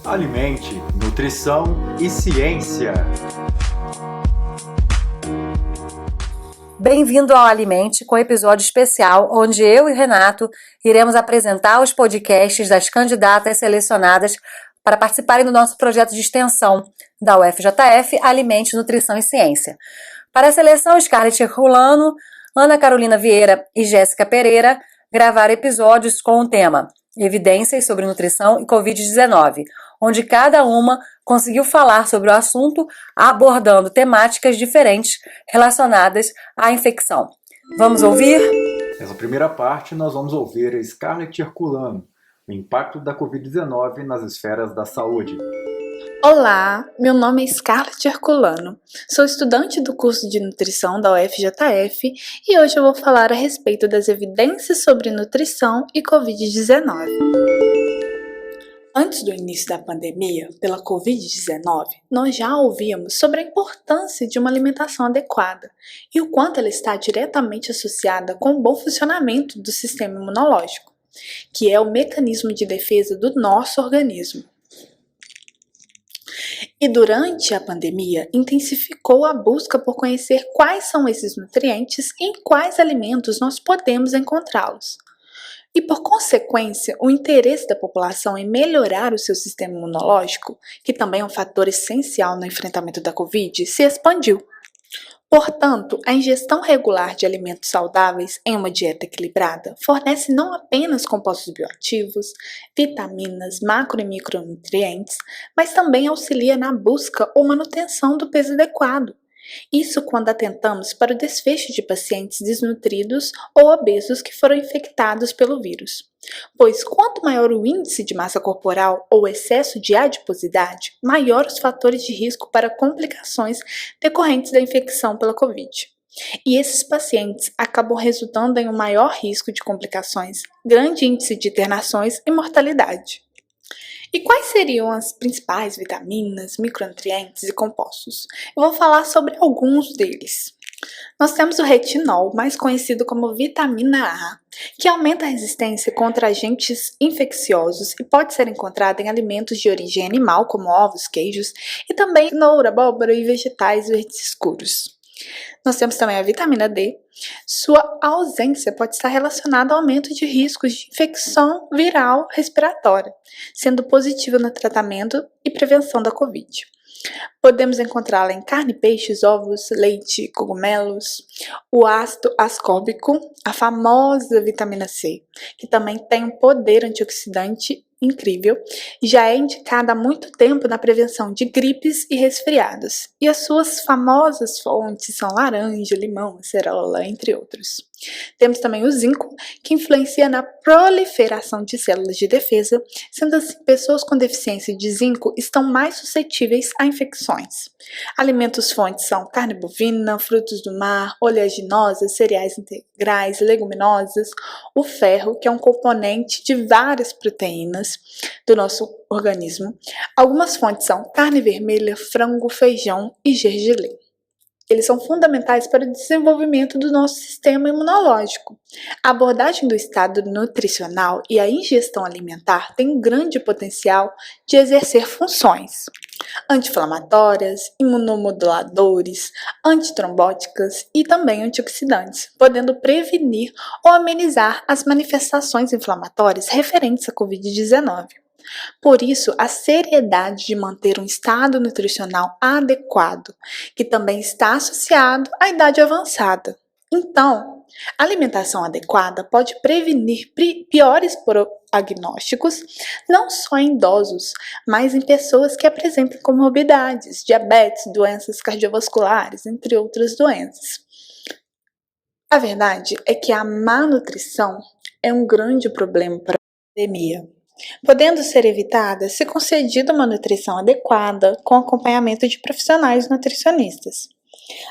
Alimente, nutrição e ciência. Bem-vindo ao Alimente, com episódio especial, onde eu e Renato iremos apresentar os podcasts das candidatas selecionadas para participarem do nosso projeto de extensão da UFJF, Alimente, Nutrição e Ciência. Para a seleção, Scarlett Herculano, Ana Carolina Vieira e Jéssica Pereira gravaram episódios com o tema Evidências sobre Nutrição e Covid-19, onde cada uma conseguiu falar sobre o assunto, abordando temáticas diferentes relacionadas à infecção. Vamos ouvir? Nessa primeira parte, nós vamos ouvir a Scarlett Herculano, o impacto da Covid-19 nas esferas da saúde. Olá, meu nome é Scarlett Herculano, sou estudante do curso de nutrição da UFJF e hoje eu vou falar a respeito das evidências sobre nutrição e Covid-19. Antes do início da pandemia pela Covid-19, nós já ouvíamos sobre a importância de uma alimentação adequada e o quanto ela está diretamente associada com o bom funcionamento do sistema imunológico, que é o mecanismo de defesa do nosso organismo. E durante a pandemia, intensificou a busca por conhecer quais são esses nutrientes e em quais alimentos nós podemos encontrá-los. E por consequência, o interesse da população em melhorar o seu sistema imunológico, que também é um fator essencial no enfrentamento da Covid, se expandiu. Portanto, a ingestão regular de alimentos saudáveis em uma dieta equilibrada fornece não apenas compostos bioativos, vitaminas, macro e micronutrientes, mas também auxilia na busca ou manutenção do peso adequado. Isso quando atentamos para o desfecho de pacientes desnutridos ou obesos que foram infectados pelo vírus. Pois quanto maior o índice de massa corporal ou excesso de adiposidade, maior os fatores de risco para complicações decorrentes da infecção pela Covid. E esses pacientes acabam resultando em um maior risco de complicações, grande índice de internações e mortalidade. E quais seriam as principais vitaminas, micronutrientes e compostos? Eu vou falar sobre alguns deles. Nós temos o retinol, mais conhecido como vitamina A, que aumenta a resistência contra agentes infecciosos e pode ser encontrado em alimentos de origem animal, como ovos, queijos, e também cenoura, abóbora e vegetais verdes escuros. Nós temos também a vitamina D. Sua ausência pode estar relacionada ao aumento de riscos de infecção viral respiratória, sendo positiva no tratamento e prevenção da Covid. Podemos encontrá-la em carne, peixes, ovos, leite, cogumelos, o ácido ascórbico, a famosa vitamina C, que também tem um poder antioxidante incrível e já é indicada há muito tempo na prevenção de gripes e resfriados. E as suas famosas fontes são laranja, limão, acerola, entre outros. Temos também o zinco, que influencia na proliferação de células de defesa, sendo assim pessoas com deficiência de zinco estão mais suscetíveis a infecções. Alimentos fontes são carne bovina, frutos do mar, oleaginosas, cereais integrais, leguminosas, o ferro, que é um componente de várias proteínas do nosso organismo. Algumas fontes são carne vermelha, frango, feijão e gergelim. Eles são fundamentais para o desenvolvimento do nosso sistema imunológico. A abordagem do estado nutricional e a ingestão alimentar tem um grande potencial de exercer funções anti-inflamatórias, imunomoduladores, antitrombóticas e também antioxidantes, podendo prevenir ou amenizar as manifestações inflamatórias referentes à Covid-19. Por isso, a seriedade de manter um estado nutricional adequado, que também está associado à idade avançada. Então, a alimentação adequada pode prevenir piores prognósticos, não só em idosos, mas em pessoas que apresentam comorbidades, diabetes, doenças cardiovasculares, entre outras doenças. A verdade é que a má nutrição é um grande problema para a pandemia, podendo ser evitada se concedida uma nutrição adequada com acompanhamento de profissionais nutricionistas.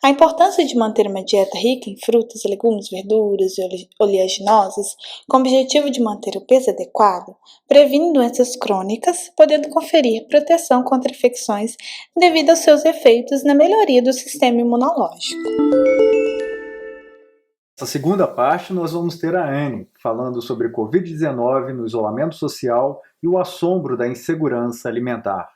A importância de manter uma dieta rica em frutas, legumes, verduras e oleaginosas, com o objetivo de manter o peso adequado, previne doenças crônicas, podendo conferir proteção contra infecções devido aos seus efeitos na melhoria do sistema imunológico. Nessa segunda parte, nós vamos ter a Anne falando sobre Covid-19 no isolamento social e o assombro da insegurança alimentar.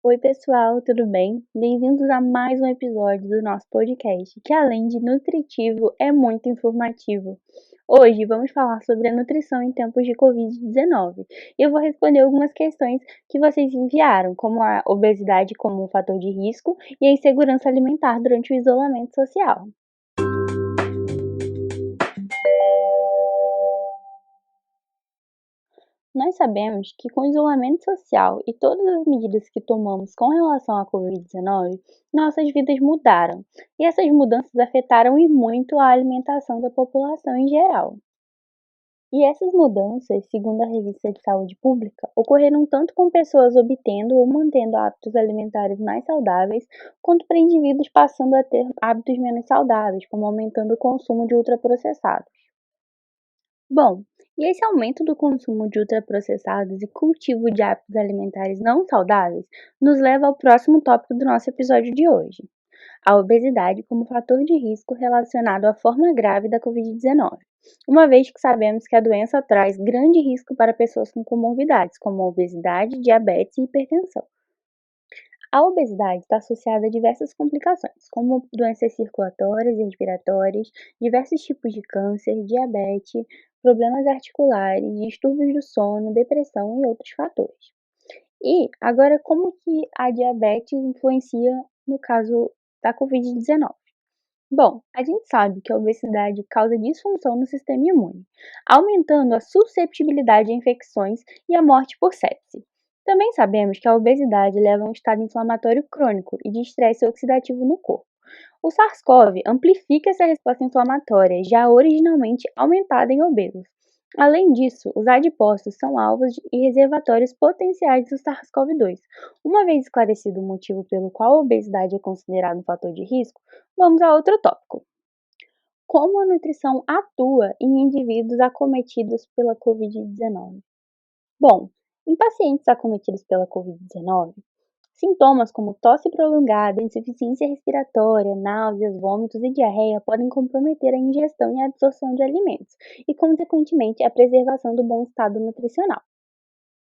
Oi, pessoal, tudo bem? Bem-vindos a mais um episódio do nosso podcast, que além de nutritivo, é muito informativo. Hoje vamos falar sobre a nutrição em tempos de Covid-19 e eu vou responder algumas questões que vocês enviaram, como a obesidade como um fator de risco e a insegurança alimentar durante o isolamento social. Nós sabemos que com o isolamento social e todas as medidas que tomamos com relação à Covid-19, nossas vidas mudaram, e essas mudanças afetaram e muito a alimentação da população em geral. E essas mudanças, segundo a Revista de Saúde Pública, ocorreram tanto com pessoas obtendo ou mantendo hábitos alimentares mais saudáveis, quanto para indivíduos passando a ter hábitos menos saudáveis, como aumentando o consumo de ultraprocessados. Bom, e esse aumento do consumo de ultraprocessados e cultivo de hábitos alimentares não saudáveis nos leva ao próximo tópico do nosso episódio de hoje: a obesidade como fator de risco relacionado à forma grave da Covid-19, uma vez que sabemos que a doença traz grande risco para pessoas com comorbidades, como obesidade, diabetes e hipertensão. A obesidade está associada a diversas complicações, como doenças circulatórias e respiratórias, diversos tipos de câncer, diabetes, problemas articulares, distúrbios do sono, depressão e outros fatores. E agora, como que a diabetes influencia no caso da Covid-19? Bom, a gente sabe que a obesidade causa disfunção no sistema imune, aumentando a susceptibilidade a infecções e a morte por sepse. Também sabemos que a obesidade leva a um estado inflamatório crônico e de estresse oxidativo no corpo. O SARS-CoV amplifica essa resposta inflamatória, já originalmente aumentada em obesos. Além disso, os adipócitos são alvos e reservatórios potenciais do SARS-CoV-2. Uma vez esclarecido o motivo pelo qual a obesidade é considerada um fator de risco, vamos a outro tópico: como a nutrição atua em indivíduos acometidos pela Covid-19. Bom, em pacientes acometidos pela Covid-19, sintomas como tosse prolongada, insuficiência respiratória, náuseas, vômitos e diarreia podem comprometer a ingestão e a absorção de alimentos e, consequentemente, a preservação do bom estado nutricional.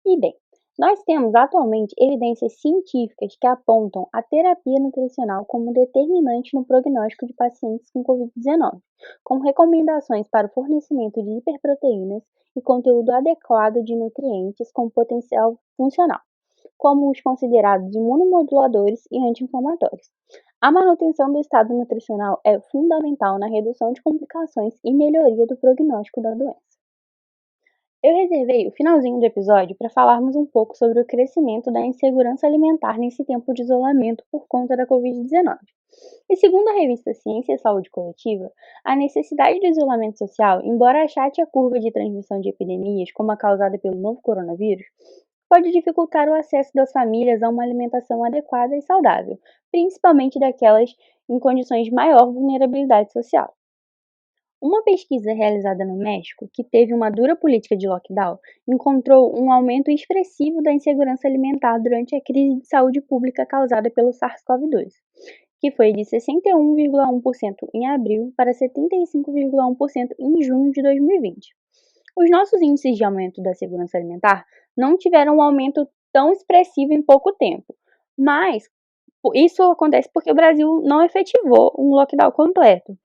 E bem, nós temos atualmente evidências científicas que apontam a terapia nutricional como determinante no prognóstico de pacientes com Covid-19, com recomendações para o fornecimento de hiperproteínas e conteúdo adequado de nutrientes com potencial funcional, como os considerados imunomoduladores e anti-inflamatórios. A manutenção do estado nutricional é fundamental na redução de complicações e melhoria do prognóstico da doença. Eu reservei o finalzinho do episódio para falarmos um pouco sobre o crescimento da insegurança alimentar nesse tempo de isolamento por conta da Covid-19. E segundo a revista Ciência e Saúde Coletiva, a necessidade do isolamento social, embora achate a curva de transmissão de epidemias, como a causada pelo novo coronavírus, pode dificultar o acesso das famílias a uma alimentação adequada e saudável, principalmente daquelas em condições de maior vulnerabilidade social. Uma pesquisa realizada no México, que teve uma dura política de lockdown, encontrou um aumento expressivo da insegurança alimentar durante a crise de saúde pública causada pelo SARS-CoV-2, que foi de 61,1% em abril para 75,1% em junho de 2020. Os nossos índices de aumento da segurança alimentar não tiveram um aumento tão expressivo em pouco tempo, mas isso acontece porque o Brasil não efetivou um lockdown completo.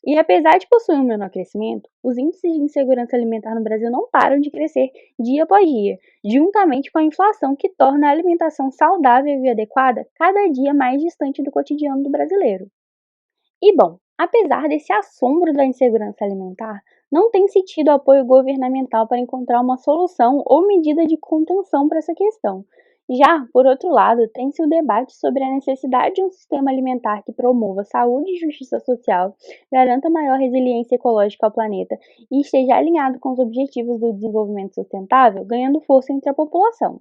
E apesar de possuir um menor crescimento, os índices de insegurança alimentar no Brasil não param de crescer dia após dia, juntamente com a inflação que torna a alimentação saudável e adequada cada dia mais distante do cotidiano do brasileiro. E bom, apesar desse assombro da insegurança alimentar, não tem se tido apoio governamental para encontrar uma solução ou medida de contenção para essa questão. Já, por outro lado, tem-se o debate sobre a necessidade de um sistema alimentar que promova saúde e justiça social, garanta maior resiliência ecológica ao planeta e esteja alinhado com os objetivos do desenvolvimento sustentável, ganhando força entre a população.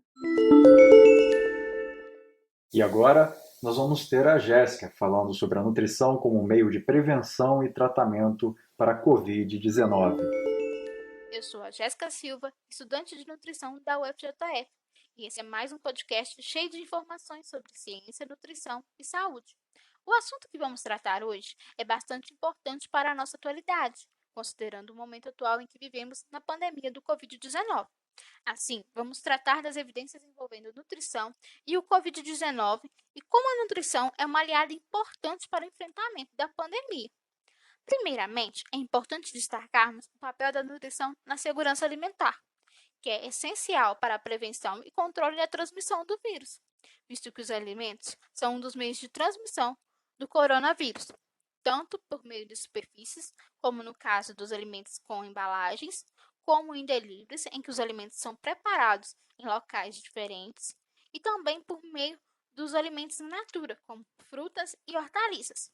E agora nós vamos ter a Jéssica falando sobre a nutrição como meio de prevenção e tratamento para a Covid-19. Eu sou a Jéssica Silva, estudante de nutrição da UFJF, e esse é mais um podcast cheio de informações sobre ciência, nutrição e saúde. O assunto que vamos tratar hoje é bastante importante para a nossa atualidade, considerando o momento atual em que vivemos na pandemia do Covid-19. Assim, vamos tratar das evidências envolvendo nutrição e o Covid-19 e como a nutrição é uma aliada importante para o enfrentamento da pandemia. Primeiramente, é importante destacarmos o papel da nutrição na segurança alimentar, que é essencial para a prevenção e controle da transmissão do vírus, visto que os alimentos são um dos meios de transmissão do coronavírus, tanto por meio de superfícies, como no caso dos alimentos com embalagens, como em deliveries, em que os alimentos são preparados em locais diferentes, e também por meio dos alimentos in natura, como frutas e hortaliças.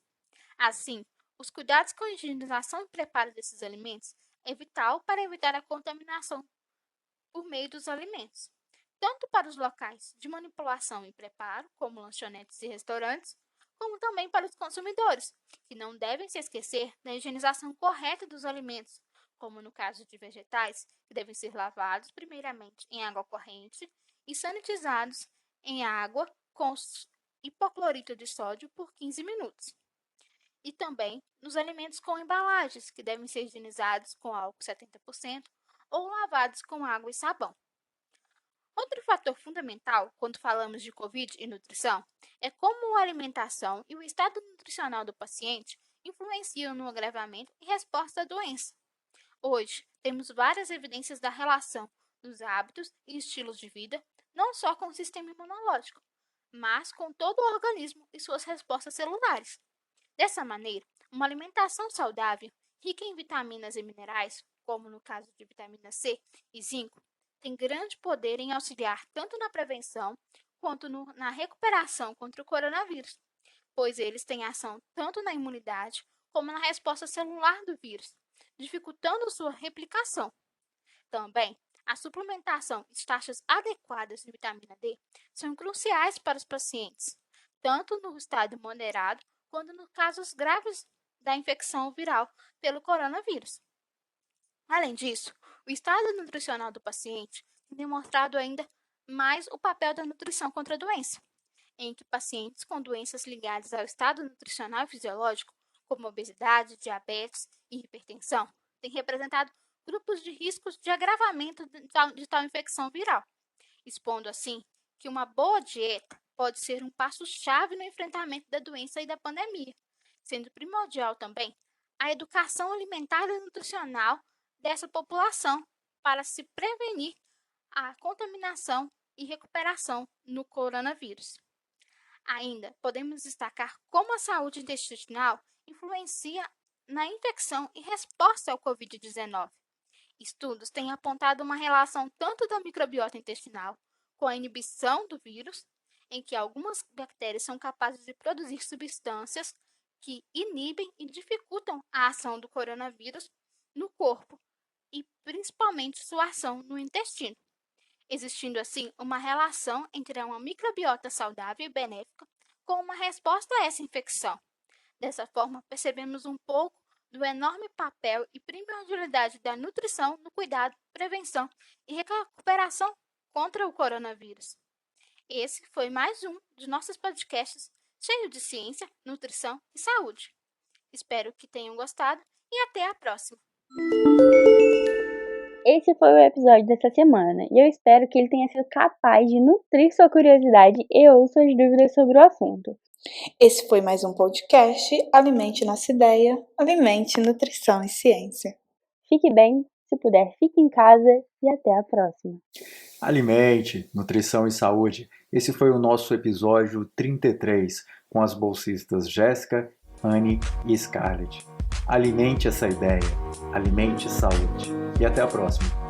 Assim, os cuidados com a higienização e preparo desses alimentos é vital para evitar a contaminação por meio dos alimentos, tanto para os locais de manipulação e preparo, como lanchonetes e restaurantes, como também para os consumidores, que não devem se esquecer da higienização correta dos alimentos, como no caso de vegetais, que devem ser lavados primeiramente em água corrente e sanitizados em água com hipoclorito de sódio por 15 minutos. E também nos alimentos com embalagens, que devem ser higienizados com álcool 70% ou lavados com água e sabão. Outro fator fundamental quando falamos de Covid e nutrição é como a alimentação e o estado nutricional do paciente influenciam no agravamento e resposta à doença. Hoje, temos várias evidências da relação dos hábitos e estilos de vida, não só com o sistema imunológico, mas com todo o organismo e suas respostas celulares. Dessa maneira, uma alimentação saudável, rica em vitaminas e minerais, como no caso de vitamina C e zinco, tem grande poder em auxiliar tanto na prevenção quanto na recuperação contra o coronavírus, pois eles têm ação tanto na imunidade como na resposta celular do vírus, dificultando sua replicação. Também, a suplementação e taxas adequadas de vitamina D são cruciais para os pacientes, tanto no estado moderado quanto nos casos graves da infecção viral pelo coronavírus. Além disso, o estado nutricional do paciente tem demonstrado ainda mais o papel da nutrição contra a doença, em que pacientes com doenças ligadas ao estado nutricional e fisiológico, como obesidade, diabetes e hipertensão, têm representado grupos de riscos de agravamento de tal infecção viral, expondo assim que uma boa dieta pode ser um passo-chave no enfrentamento da doença e da pandemia, sendo primordial também a educação alimentar e nutricional dessa população para se prevenir a contaminação e recuperação no coronavírus. Ainda podemos destacar como a saúde intestinal influencia na infecção e resposta ao Covid-19. Estudos têm apontado uma relação tanto da microbiota intestinal com a inibição do vírus, em que algumas bactérias são capazes de produzir substâncias que inibem e dificultam a ação do coronavírus no corpo e principalmente sua ação no intestino, existindo assim uma relação entre uma microbiota saudável e benéfica com uma resposta a essa infecção. Dessa forma, percebemos um pouco do enorme papel e primordialidade da nutrição no cuidado, prevenção e recuperação contra o coronavírus. Esse foi mais um de nossos podcasts cheio de ciência, nutrição e saúde. Espero que tenham gostado e até a próxima! Esse foi o episódio dessa semana e eu espero que ele tenha sido capaz de nutrir sua curiosidade e ou suas dúvidas sobre o assunto. Esse foi mais um podcast Alimente Nossa Ideia, Alimente Nutrição e Ciência. Fique bem, se puder, fique em casa e até a próxima. Alimente, Nutrição e Saúde. Esse foi o nosso episódio 33 com as bolsistas Jéssica, Anne e Scarlett. Alimente essa ideia, alimente saúde. E até a próxima.